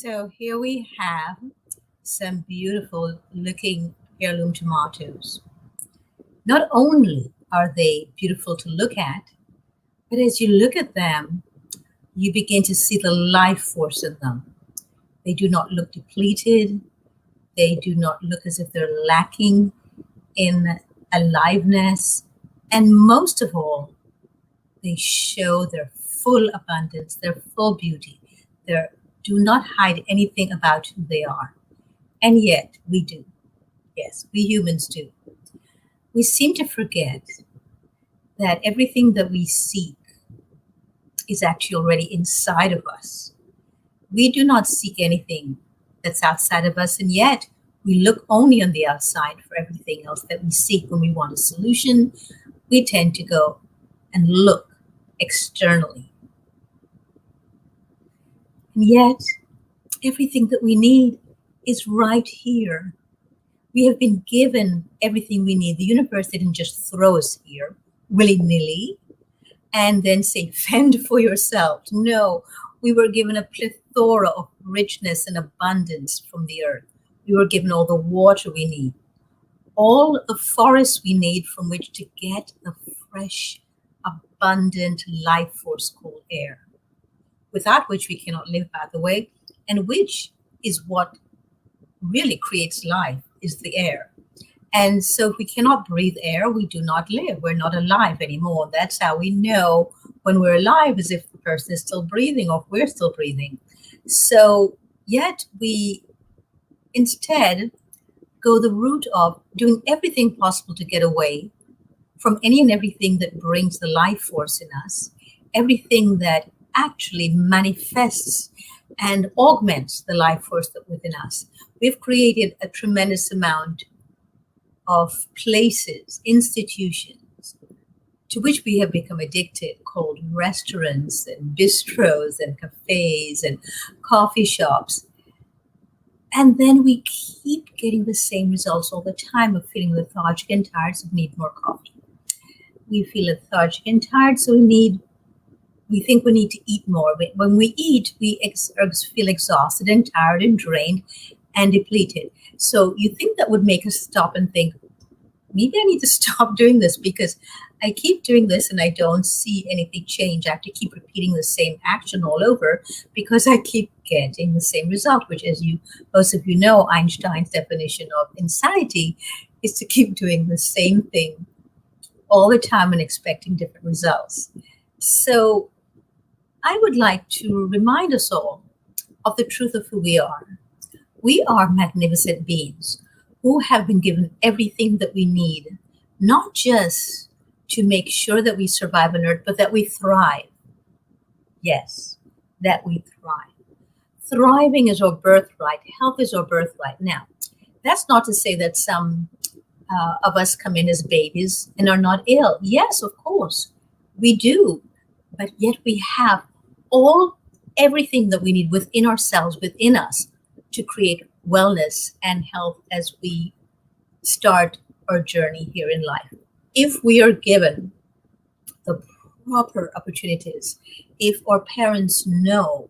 So here we have some beautiful looking heirloom tomatoes. Not only are they beautiful to look at, but as you look at them, you begin to see the life force in them. They do not look depleted. They do not look as if they're lacking in aliveness. And most of all, they show their full abundance, their full beauty. They do not hide anything about who they are. And yet we do. Yes, we humans do. We seem to forget that everything that we seek is actually already inside of us. We do not seek anything that's outside of us, and yet we look only on the outside for everything else that we seek. When we want a solution, we tend to go and look externally. And yet, everything that we need is right here. We have been given everything we need. The universe didn't just throw us here willy-nilly and then say, fend for yourself. No, we were given a plethora of richness and abundance from the earth. We were given all the water we need, all the forests we need from which to get the fresh, abundant life force called air, without which we cannot live, by the way, and which is what really creates life, is the air. And so if we cannot breathe air, we do not live. We're not alive anymore. That's how we know when we're alive, as if the person is still breathing or if we're still breathing. So yet we instead go the route of doing everything possible to get away from any and everything that brings the life force in us, everything that actually manifests and augments the life force that within us. We've created a tremendous amount of places, institutions, to which we have become addicted, called restaurants and bistros and cafes and coffee shops. And then we keep getting the same results all the time of feeling lethargic and tired, so we need more coffee. We feel lethargic and tired, so we think we need to eat more. When we eat, we feel exhausted and tired and drained and depleted. So you think that would make us stop and think, maybe I need to stop doing this because I keep doing this and I don't see anything change. I have to keep repeating the same action all over because I keep getting the same result, which, as most of you know, Einstein's definition of insanity is to keep doing the same thing all the time and expecting different results. So I would like to remind us all of the truth of who we are. We are magnificent beings who have been given everything that we need, not just to make sure that we survive on Earth, but that we thrive. Yes, that we thrive. Thriving is our birthright. Health is our birthright. Now, that's not to say that some of us come in as babies and are not ill. Yes, of course, we do. But yet we have everything that we need within ourselves, within us, to create wellness and health as we start our journey here in life. If we are given the proper opportunities, if our parents know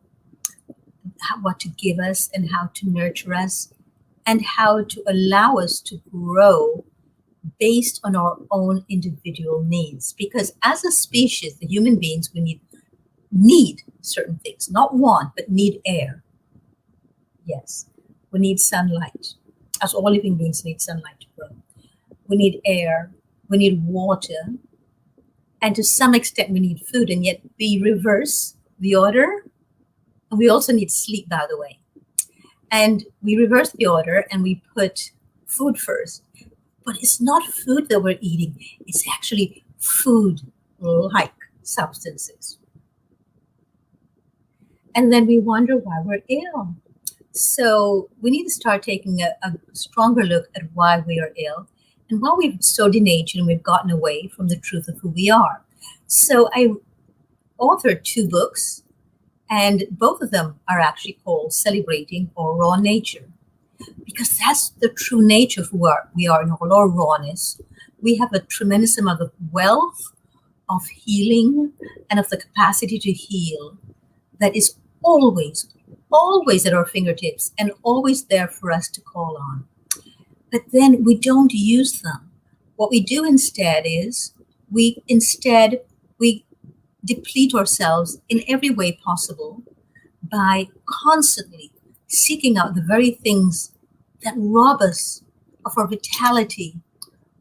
what to give us and how to nurture us and how to allow us to grow based on our own individual needs. Because as a species, the human beings, we need certain things, not want, but need air. Yes, we need sunlight, as all living beings need sunlight to grow. We need air, we need water, and to some extent we need food, and yet we reverse the order. And we also need sleep, by the way. And we reverse the order and we put food first. But it's not food that we're eating, it's actually food-like substances. And then we wonder why we're ill. So we need to start taking a stronger look at why we are ill and why we've so denatured and we've gotten away from the truth of who we are. So I authored 2 books, and both of them are actually called Celebrating Our Raw Nature, because that's the true nature of who we are in all our rawness. We have a tremendous amount of wealth, of healing, and of the capacity to heal that is always always at our fingertips and always there for us to call on. But then we don't use them. What we do instead is we deplete ourselves in every way possible by constantly seeking out the very things that rob us of our vitality,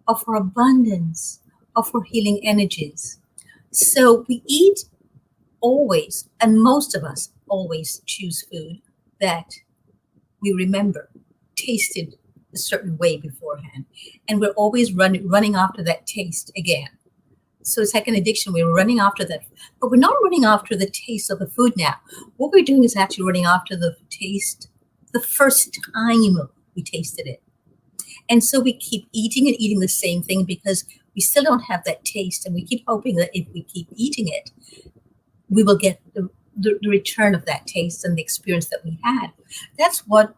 of our abundance, of our healing energies. So we eat always, and most of us always choose food that we remember tasted a certain way beforehand. And we're always running after that taste again. So it's like an addiction. We're running after that, but we're not running after the taste of the food now. What we're doing is actually running after the taste the first time we tasted it. And so we keep eating and eating the same thing because we still don't have that taste. And we keep hoping that if we keep eating it, we will get the return of that taste and the experience that we had. That's what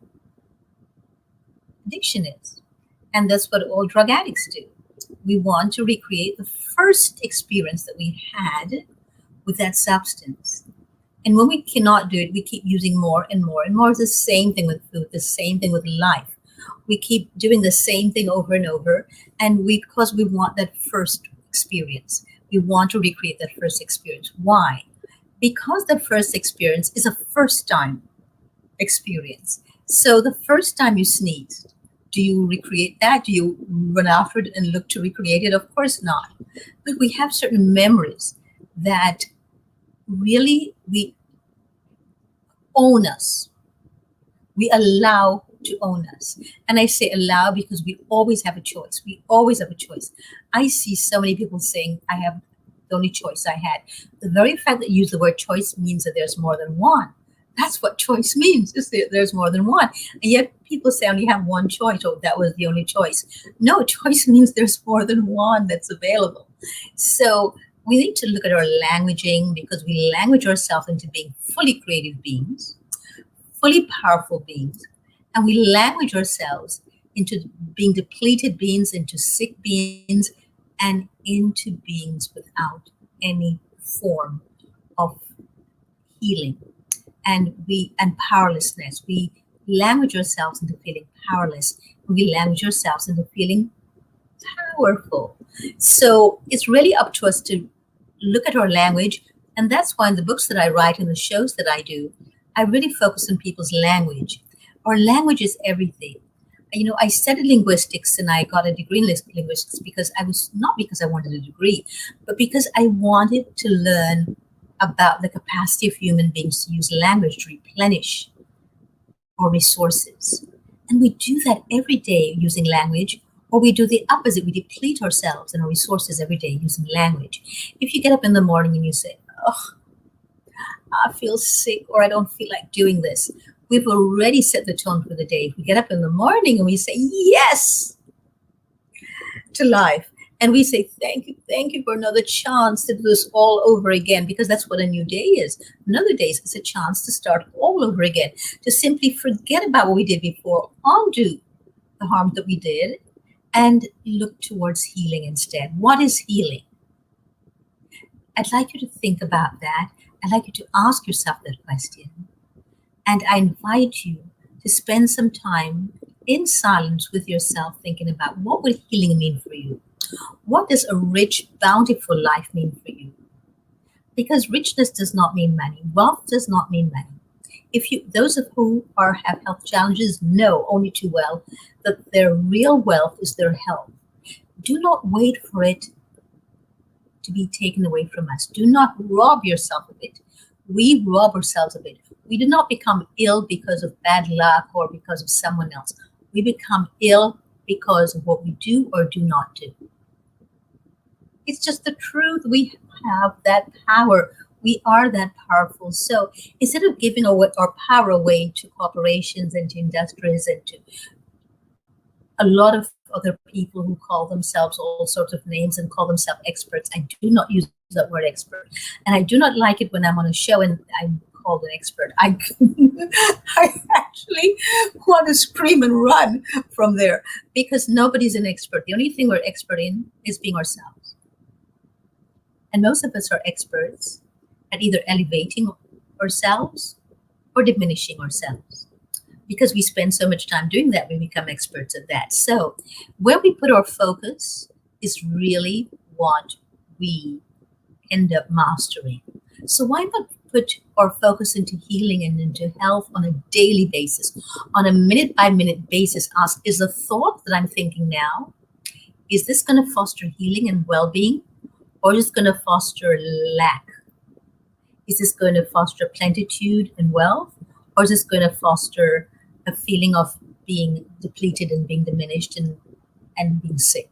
addiction is. And that's what all drug addicts do. We want to recreate the first experience that we had with that substance. And when we cannot do it, we keep using more and more and more. It's the same thing with food, the same thing with life. We keep doing the same thing over and over. And because we want that first experience, we want to recreate that first experience. Why? Because the first experience is a first time experience. So the first time you sneezed, do you recreate that? Do you run after it and look to recreate it? Of course not. But we have certain memories that really we own us. We allow to own us. And I say allow because we always have a choice. We always have a choice. I see so many people saying, I have the only choice I had. The very fact that you use the word choice means that there's more than one. That's what choice means, is that there's more than one. And yet people say only have one choice. Oh, that was the only choice. No, choice means there's more than one that's available. So we need to look at our languaging because we language ourselves into being fully creative beings, fully powerful beings. And we language ourselves into being depleted beings, into sick beings, and into beings without any form of healing. And powerlessness. We language ourselves into feeling powerless. We language ourselves into feeling powerful. So it's really up to us to look at our language. And that's why in the books that I write and the shows that I do, I really focus on people's language. Our language is everything. You know, I studied linguistics and I got a degree in linguistics because not because I wanted a degree, but because I wanted to learn about the capacity of human beings to use language to replenish our resources. And we do that every day using language, or we do the opposite. We deplete ourselves and our resources every day using language. If you get up in the morning and you say, oh, I feel sick, or I don't feel like doing this, we've already set the tone for the day. If we get up in the morning and we say yes to life, and we say, thank you for another chance to do this all over again, because that's what a new day is. Another day is a chance to start all over again, to simply forget about what we did before, undo the harm that we did, and look towards healing instead. What is healing? I'd like you to think about that. I'd like you to ask yourself that question. And I invite you to spend some time in silence with yourself, thinking about what will healing mean for you? What does a rich, bountiful life mean for you? Because richness does not mean money. Wealth does not mean money. Those of who have health challenges know only too well that their real wealth is their health. Do not wait for it to be taken away from us. Do not rob yourself of it. We rob ourselves of it. We do not become ill because of bad luck or because of someone else. We become ill because of what we do or do not do. It's just the truth. We have that power. We are that powerful. So instead of giving our power away to corporations and to industries and to a lot of other people who call themselves all sorts of names and call themselves experts, I do not use that word expert. And I do not like it when I'm on a show and I'm called an expert. I actually want to scream and run from there because nobody's an expert. The only thing we're expert in is being ourselves. And most of us are experts at either elevating ourselves or diminishing ourselves. Because we spend so much time doing that, we become experts at that. So where we put our focus is really what we end up mastering. So why not put our focus into healing and into health on a daily basis, on a minute by minute basis? Ask, is the thought that I'm thinking now, is this going to foster healing and well-being, or is it going to foster lack? Is this going to foster plenitude and wealth, or is this going to foster a feeling of being depleted and being diminished and being sick?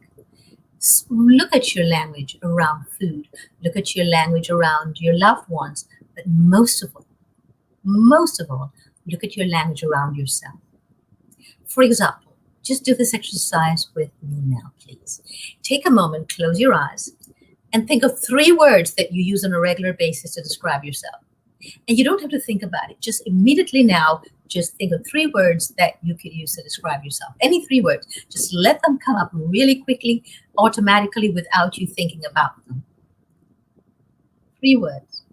Look at your language around food. Look at your language around your loved ones. But most of all, look at your language around yourself. For example, just do this exercise with me now, please. Take a moment, close your eyes, and think of 3 words that you use on a regular basis to describe yourself. And you don't have to think about it. Just immediately now, just think of 3 words that you could use to describe yourself. Any 3 words. Just let them come up really quickly, automatically, without you thinking about them. 3 words.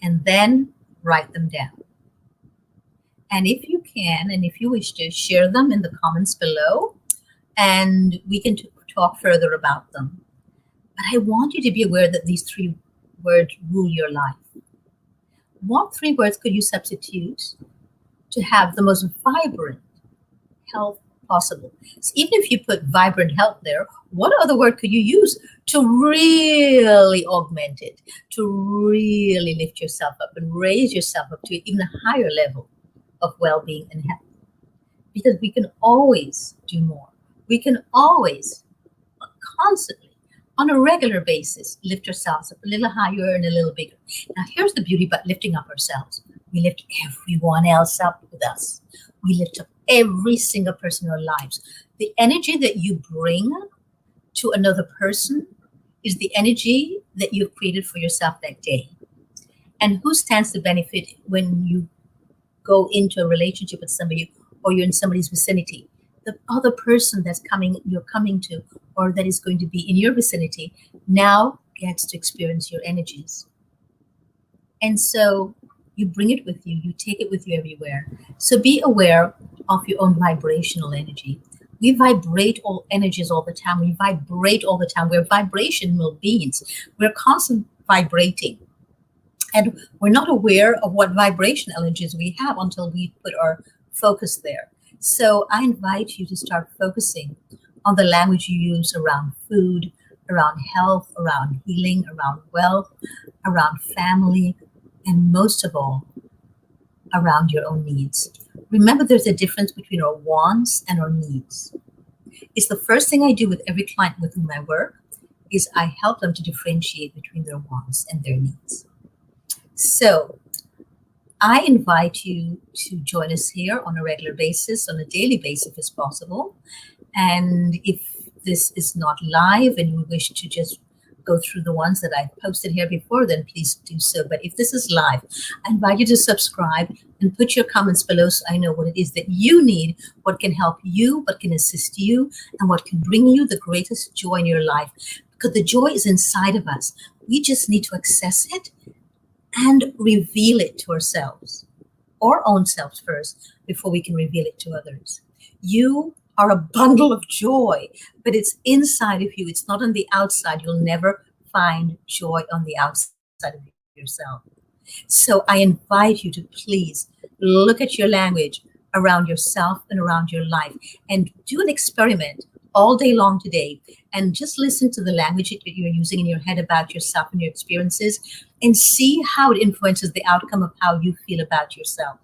And then write them down. And if you can, and if you wish to, share them in the comments below, and we can talk further about them. But I want you to be aware that these 3 words rule your life. What 3 words could you substitute to have the most vibrant health possible? So even if you put vibrant health there, what other word could you use to really augment it, to really lift yourself up and raise yourself up to even a higher level of well-being and health? Because we can always do more. We can always, constantly, on a regular basis, lift ourselves up a little higher and a little bigger. Now, here's the beauty about lifting up ourselves. We lift everyone else up with us. We lift up every single person in our lives. The energy that you bring to another person is the energy that you've created for yourself that day. And who stands to benefit when you go into a relationship with somebody or you're in somebody's vicinity? The other person you're coming to, or that is going to be in your vicinity, now gets to experience your energies. And so you bring it with you, you take it with you everywhere. So be aware of your own vibrational energy. We vibrate all energies all the time. We vibrate all the time. We're vibrational beings. We're constantly vibrating. And we're not aware of what vibration energies we have until we put our focus there. So I invite you to start focusing on the language you use around food, around health, around healing, around wealth, around family, and most of all, around your own needs. Remember, there's a difference between our wants and our needs. It's the first thing I do with every client with whom I work, is I help them to differentiate between their wants and their needs. So I invite you to join us here on a regular basis, on a daily basis if possible. And if this is not live and you wish to just go through the ones that I've posted here before, then please do so. But if this is live, I invite you to subscribe and put your comments below so I know what it is that you need, what can help you, what can assist you, and what can bring you the greatest joy in your life. Because the joy is inside of us. We just need to access it and reveal it to ourselves, our own selves first, before we can reveal it to others. You are a bundle of joy, but it's inside of you. It's not on the outside. You'll never find joy on the outside of yourself. So I invite you to please look at your language around yourself and around your life and do an experiment all day long today and just listen to the language that you're using in your head about yourself and your experiences and see how it influences the outcome of how you feel about yourself.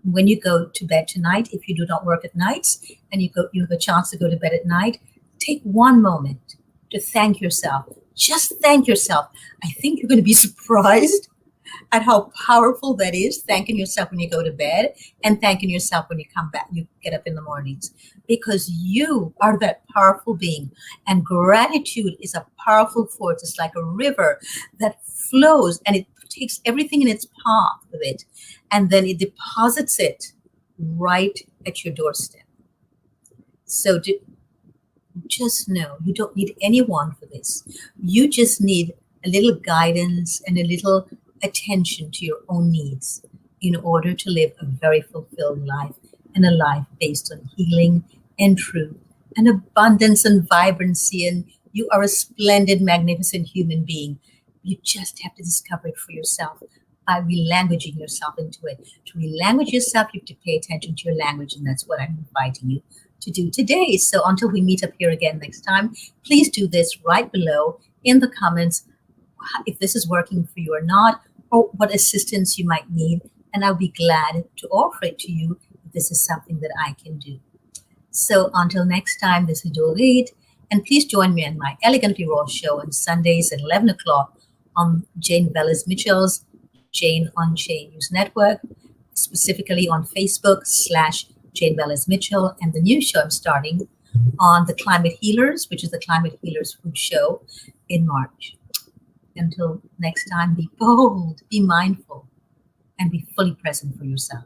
When you go to bed tonight, if you do not work at nights and you have a chance to go to bed at night, take one moment to thank yourself. Just thank yourself. I think you're going to be surprised at how powerful that is, thanking yourself when you go to bed and thanking yourself when you come back, you get up in the mornings, because you are that powerful being. And gratitude is a powerful force. It's like a river that flows and it takes everything in its path with it, and then it deposits it right at your doorstep. So just know you don't need anyone for this. You just need a little guidance and a little attention to your own needs. in order to live a very fulfilled life and a life based on healing and truth and abundance and vibrancy. And you are a splendid, magnificent human being. You just have to discover it for yourself by relanguaging yourself into it. To relanguage yourself, you have to pay attention to your language, and that's what I'm inviting you to do today. So until we meet up here again next time, please do this right below in the comments if this is working for you or not, or what assistance you might need, and I'll be glad to offer it to you if this is something that I can do. So until next time, this is Doreet, and please join me on my Elegantly Raw show on Sundays at 11 o'clock on Jane Velez Mitchell's Jane on Chain News Network, specifically on Facebook/Jane Velez Mitchell, and the new show I'm starting on the Climate Healers, which is the Climate Healers Food Show in March. Until next time, be bold, be mindful, and be fully present for yourself.